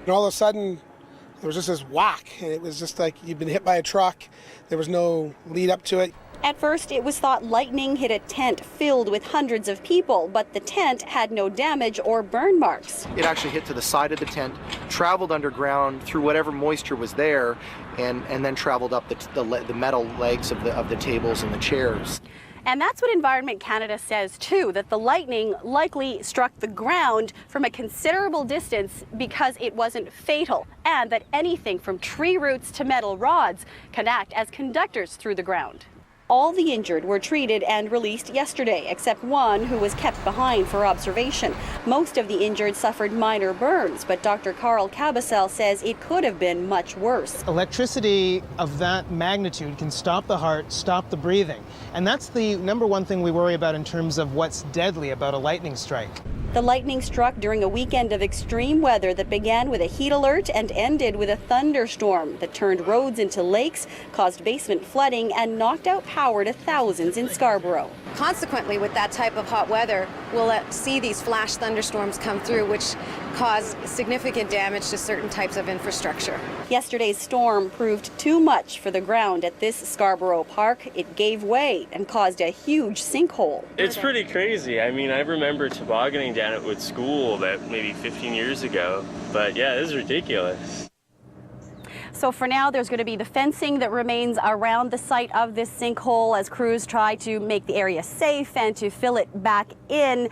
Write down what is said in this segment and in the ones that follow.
And all of a sudden, there was just this whack, and it was just like you'd been hit by a truck. There was no lead up to it. At first, it was thought lightning hit a tent filled with hundreds of people, but the tent had no damage or burn marks. It actually hit to the side of the tent, traveled underground through whatever moisture was there, and then traveled up the metal legs of the tables and the chairs. And that's what Environment Canada says, too, that the lightning likely struck the ground from a considerable distance because it wasn't fatal, and that anything from tree roots to metal rods can act as conductors through the ground. All the injured were treated and released yesterday, except one who was kept behind for observation. Most of the injured suffered minor burns, but Dr. Karl Kabasele says it could have been much worse. Electricity of that magnitude can stop the heart, stop the breathing. And that's the number one thing we worry about in terms of what's deadly about a lightning strike. The lightning struck during a weekend of extreme weather that began with a heat alert and ended with a thunderstorm that turned roads into lakes, caused basement flooding, and knocked out power to thousands in Scarborough. Consequently, with that type of hot weather, we'll see these flash thunderstorms come through, which cause significant damage to certain types of infrastructure. Yesterday's storm proved too much for the ground at this Scarborough park. It gave way and caused a huge sinkhole. It's pretty crazy. I mean, I remember tobogganing down it with school about maybe 15 years ago, but yeah, this is ridiculous. So for now, there's going to be the fencing that remains around the site of this sinkhole as crews try to make the area safe and to fill it back in.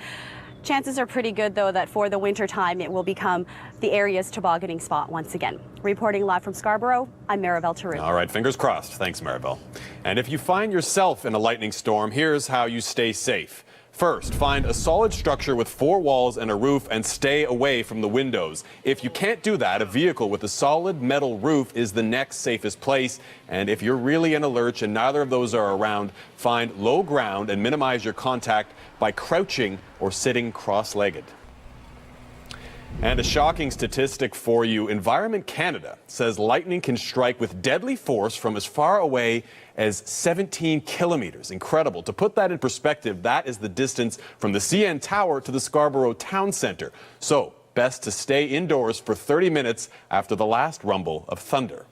Chances are pretty good, though, that for the winter time, it will become the area's tobogganing spot once again. Reporting live from Scarborough, I'm Maribel Tarun. All right, fingers crossed. Thanks, Maribel. And if you find yourself in a lightning storm, here's how you stay safe. First, find a solid structure with 4 walls and a roof and stay away from the windows. If you can't do that, a vehicle with a solid metal roof is the next safest place. And if you're really in a lurch and neither of those are around, find low ground and minimize your contact by crouching or sitting cross-legged. And a shocking statistic for you. Environment Canada says lightning can strike with deadly force from as far away as 17 kilometers. Incredible. To put that in perspective, that is the distance from the CN Tower to the Scarborough Town Centre. So, best to stay indoors for 30 minutes after the last rumble of thunder.